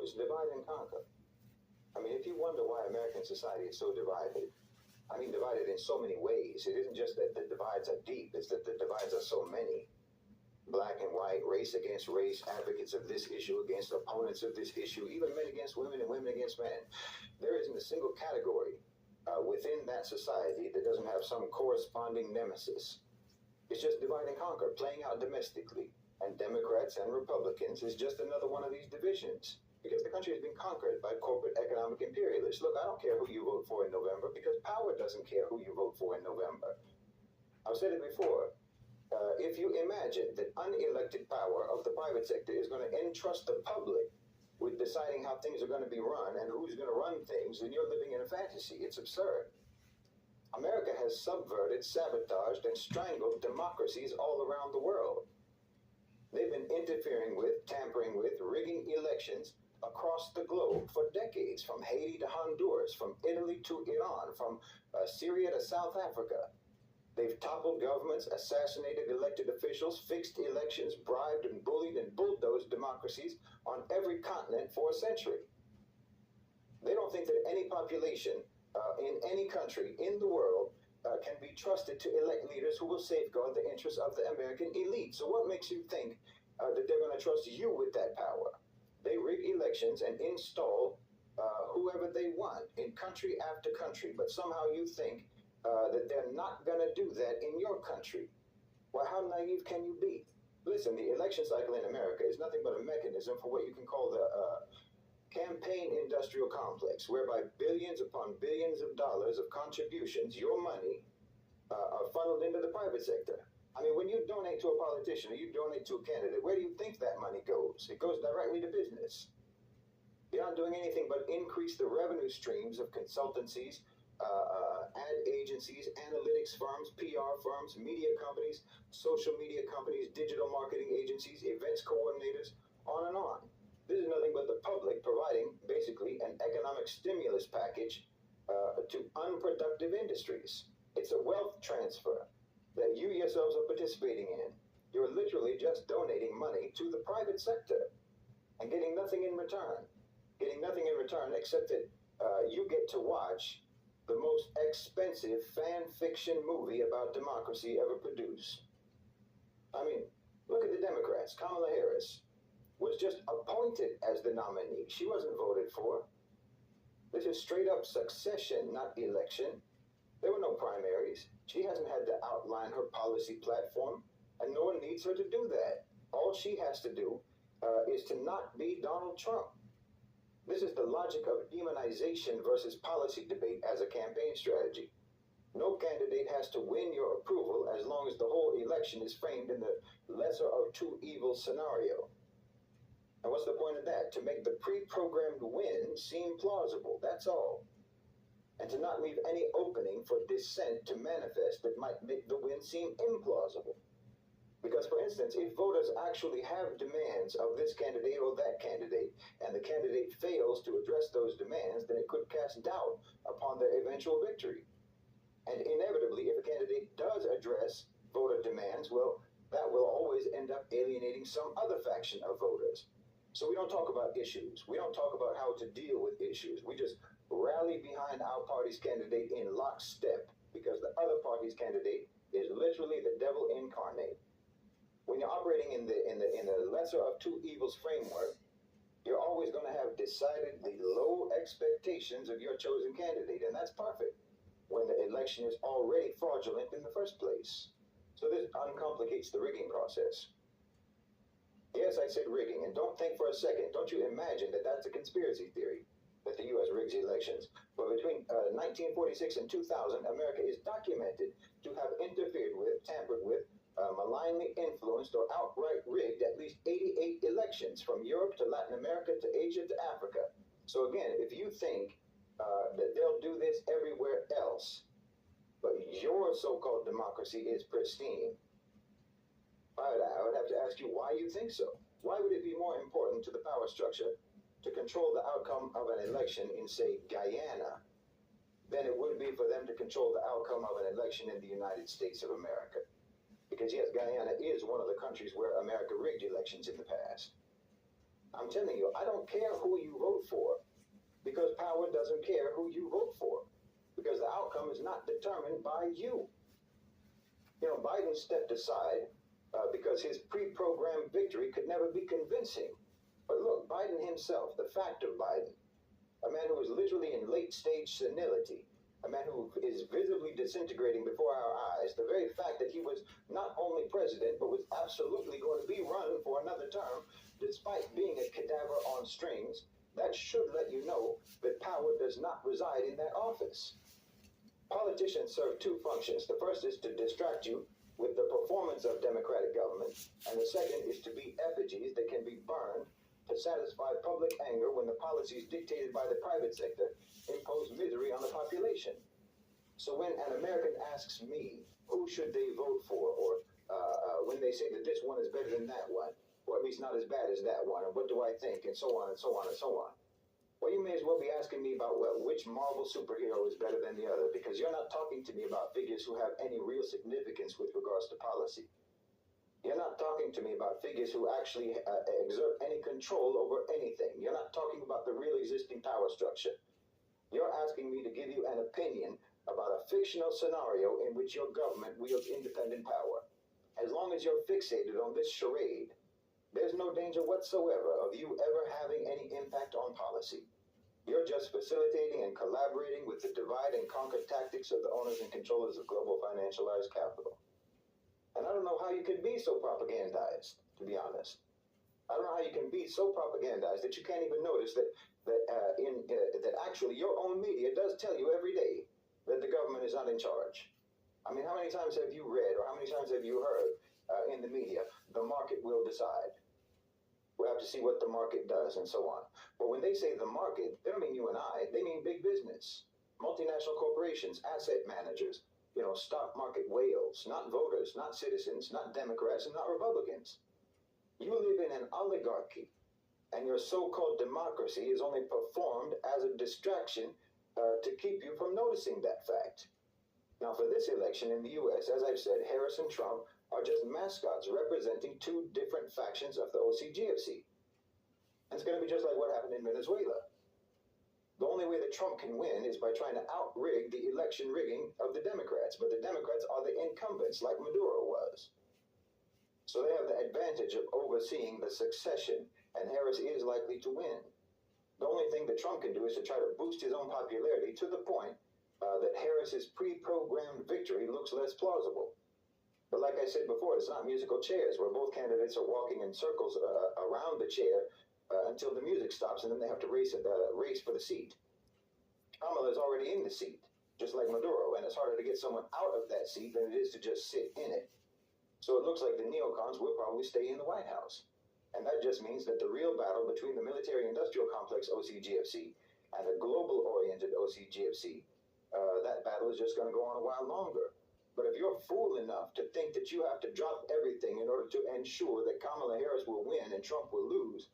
it's divide and conquer. I mean, if you wonder why American society is so divided, I mean, divided in so many ways. It isn't just that the divides are deep, it's that the divides are so many. Black and white, race against race, advocates of this issue against opponents of this issue, even men against women and women against men. There isn't a single category within that society that doesn't have some corresponding nemesis. It's just divide and conquer, playing out domestically. And Democrats and Republicans is just another one of these divisions. Because the country has been conquered by corporate economic imperialists. Look, I don't care who you vote for in November, because power doesn't care who you vote for in November. I've said it before. If you imagine that unelected power of the private sector is going to entrust the public with deciding how things are going to be run and who's going to run things, then you're living in a fantasy. It's absurd. America has subverted, sabotaged, and strangled democracies all around the world. They've been interfering with, tampering with, rigging elections across the globe for decades, from Haiti to Honduras, from Italy to Iran, from Syria to South Africa. They've toppled governments, assassinated elected officials, fixed elections, bribed and bullied and bulldozed democracies on every continent for a century. They don't think that any population in any country in the world can be trusted to elect leaders who will safeguard the interests of the American elite. So what makes you think that they're going to trust you with that power? They rig elections and install whoever they want in country after country, but somehow you think that they're not going to do that in your country. Well, how naive can you be? Listen, the election cycle in America is nothing but a mechanism for what you can call the campaign industrial complex, whereby billions upon billions of dollars of contributions, your money, are funneled into the private sector. I mean, when you donate to a politician or you donate to a candidate, where do you think that money goes? It goes directly to business. You're not doing anything but increase the revenue streams of consultancies, ad agencies, analytics firms, PR firms, media companies, social media companies, digital marketing agencies, events coordinators, on and on. This is nothing but the public providing basically an economic stimulus package to unproductive industries. It's a wealth transfer that you yourselves are participating in. You're literally just donating money to the private sector and getting nothing in return. Getting nothing in return except that you get to watch the most expensive fan fiction movie about democracy ever produced. I mean, look at the Democrats. Kamala Harris was just appointed as the nominee. She wasn't voted for. This is straight up succession, not election. There were no primaries. She hasn't had to outline her policy platform, and no one needs her to do that. All she has to do is to not be Donald Trump. This is the logic of demonization versus policy debate as a campaign strategy. No candidate has to win your approval as long as the whole election is framed in the lesser of two evils scenario. And what's the point of that? To make the pre-programmed win seem plausible, that's all. And to not leave any opening for dissent to manifest that might make the win seem implausible. Because, for instance, if voters actually have demands of this candidate or that candidate, and the candidate fails to address those demands, then it could cast doubt upon their eventual victory. And inevitably, if a candidate does address voter demands, well, that will always end up alienating some other faction of voters. So we don't talk about issues. We don't talk about how to deal with issues. We just rally behind our party's candidate in lockstep, because the other party's candidate is literally the devil incarnate. When you're operating in the lesser of two evils framework, you're always going to have decidedly low expectations of your chosen candidate, and that's perfect when the election is already fraudulent in the first place. So this uncomplicates the rigging process. Yes, I said rigging, and don't think for a second, don't you imagine that that's a conspiracy theory, that the U.S. rigs elections. But between 1946 and 2000, America is documented to have interfered with, tampered with, malignly influenced or outright rigged at least 88 elections from Europe to Latin America to Asia to Africa. So again, if you think that they'll do this everywhere else, but your so-called democracy is pristine, I would have to ask you why you think so. Why would it be more important to the power structure to control the outcome of an election in, say, Guyana, than it would be for them to control the outcome of an election in the United States of America? Because yes, Guyana is one of the countries where America rigged elections in the past. I'm telling you, I don't care who you vote doesn't care who you vote for, because the outcome is not determined by you. You know, Biden stepped aside because his pre-programmed victory could never be convincing. But look, Biden himself, the fact of Biden, a man who is literally in late-stage senility, a man who is visibly disintegrating before our eyes, the very fact that he was not only president, but was absolutely going to be run for another term, despite being a cadaver on strings, that should let you know that power does not reside in that office. Politicians serve two functions. The first is to distract you with the performance of democratic government, and the second is to be effigies that can be burned to satisfy public anger when the policies dictated by the private sector impose misery on the population. So when an American asks me who should they vote for, or when they say that this one is better than that one, or at least not as bad as that one, and what do I think, and so on and so on and so on, well, you may as well be asking me about, well, which Marvel superhero is better than the other, because you're not talking to me about figures who have any real significance with regards to policy. You're not talking to me about figures who actually exert any control over anything. You're not talking about the real existing power structure. You're asking me to give you an opinion about a fictional scenario in which your government wields independent power. As long as you're fixated on this charade, there's no danger whatsoever of you ever having any impact on policy. You're just facilitating and collaborating with the divide and conquer tactics of the owners and controllers of global financialized capital. And I don't know how you can be so propagandized, to be honest. I don't know how you can be so propagandized that you can't even notice that actually your own media does tell you every day that the government is not in charge. I mean, how many times have you read, or how many times have you heard in the media, the market will decide? We'll have to see what the market does, and so on. But when they say the market, they don't mean you and I. They mean big business, multinational corporations, asset managers, stock market whales, not voters, not citizens, not Democrats, and not Republicans. You live in an oligarchy, and your so-called democracy is only performed as a distraction to keep you from noticing that fact. Now, for this election in the U.S., as I've said, Harris and Trump are just mascots representing two different factions of the OCGFC. And it's going to be just like what happened in Venezuela. The only way that Trump can win is by trying to out-rig the election rigging of the Democrats. But the Democrats are the incumbents, like Maduro was. So they have the advantage of overseeing the succession, and Harris is likely to win. The only thing that Trump can do is to try to boost his own popularity to the point that Harris's pre-programmed victory looks less plausible. But like I said before, it's not musical chairs where both candidates are walking in circles around the chair until the music stops, and then they have to race for the seat. Kamala is already in the seat, just like Maduro, and it's harder to get someone out of that seat than it is to just sit in it. So it looks like the neocons will probably stay in the White House. And that just means that the real battle between the military-industrial complex OCGFC and the global-oriented OCGFC, that battle is just going to go on a while longer. But if you're fool enough to think that you have to drop everything in order to ensure that Kamala Harris will win and Trump will lose,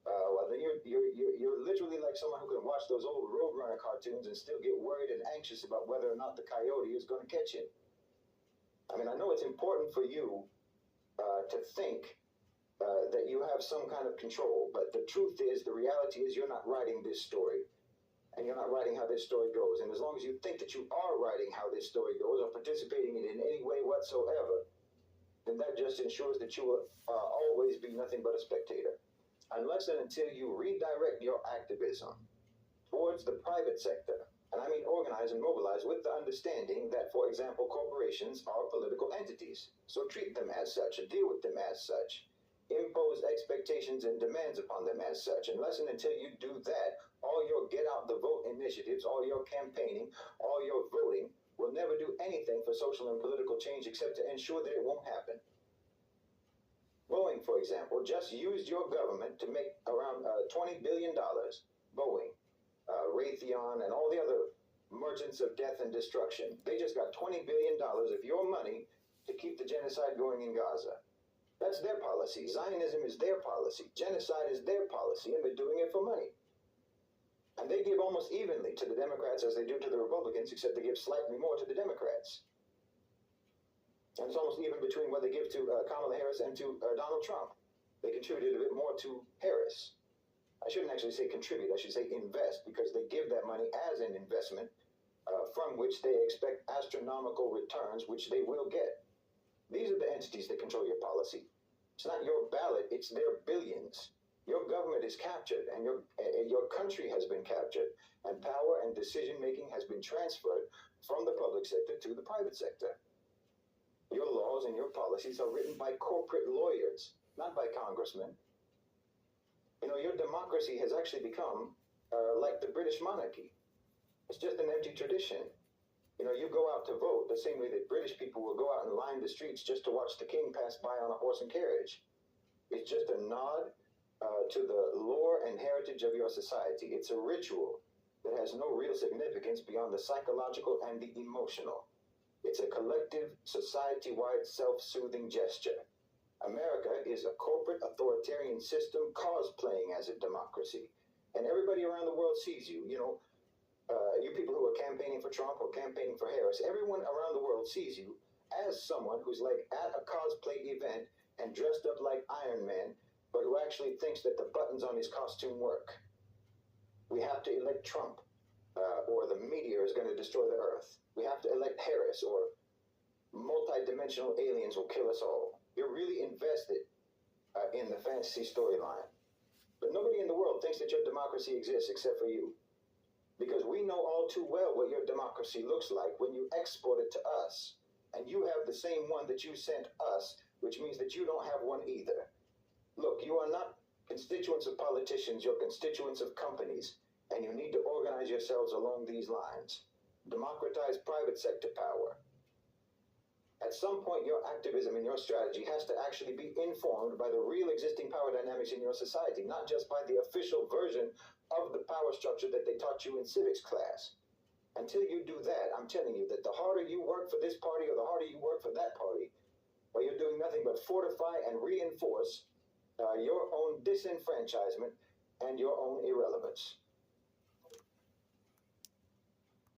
well, then you're literally like someone who can watch those old Roadrunner cartoons and still get worried and anxious about whether or not the coyote is going to catch him. I mean, I know it's important for you to think that you have some kind of control, but the truth is, the reality is, you're not writing this story. And you're not writing how this story goes. And as long as you think that you are writing how this story goes or participating in it in any way whatsoever, then that just ensures that you will always be nothing but a spectator. Unless and until you redirect your activism towards the private sector, and I mean organize and mobilize with the understanding that, for example, corporations are political entities. So treat them as such and deal with them as such. Impose expectations and demands upon them as such. Unless and until you do that, all your get-out-the-vote initiatives, all your campaigning, all your voting will never do anything for social and political change except to ensure that it won't happen. Boeing, for example, just used your government to make around $20 billion. Boeing, Raytheon, and all the other merchants of death and destruction. They just got $20 billion of your money to keep the genocide going in Gaza. That's their policy. Zionism is their policy. Genocide is their policy, and they're doing it for money. And they give almost evenly to the Democrats as they do to the Republicans, except they give slightly more to the Democrats. And it's almost even between what they give to Kamala Harris and to Donald Trump. They contributed a bit more to Harris. I shouldn't actually say contribute, I should say invest, because they give that money as an investment from which they expect astronomical returns, which they will get. These are the entities that control your policy. It's not your ballot, it's their billions. Your government is captured, and your country has been captured, and power and decision-making has been transferred from the public sector to the private sector. Your laws and your policies are written by corporate lawyers, not by congressmen. You know, your democracy has actually become like the British monarchy. It's just an empty tradition. You know, you go out to vote the same way that British people will go out and line the streets just to watch the king pass by on a horse and carriage. It's just a nod to the lore and heritage of your society. It's a ritual that has no real significance beyond the psychological and the emotional. It's a collective, society-wide, self-soothing gesture. America is a corporate authoritarian system cosplaying as a democracy. And everybody around the world sees you. You know, you people who are campaigning for Trump or campaigning for Harris, everyone around the world sees you as someone who's like at a cosplay event and dressed up like Iron Man, but who actually thinks that the buttons on his costume work. We have to elect Trump, or the meteor is going to destroy the earth. We have to elect Harris, or multi-dimensional aliens will kill us all. You're really invested in the fantasy storyline. But nobody in the world thinks that your democracy exists except for you. Because we know all too well what your democracy looks like when you export it to us. And you have the same one that you sent us, which means that you don't have one either. Look, you are not constituents of politicians, you're constituents of companies, and you need to organize yourselves along these lines. Democratize private sector power. At some point, your activism and your strategy has to actually be informed by the real existing power dynamics in your society, not just by the official version of the power structure that they taught you in civics class. Until you do that, I'm telling you that the harder you work for this party or the harder you work for that party, well, you're doing nothing but fortify and reinforce your own disenfranchisement and your own irrelevance.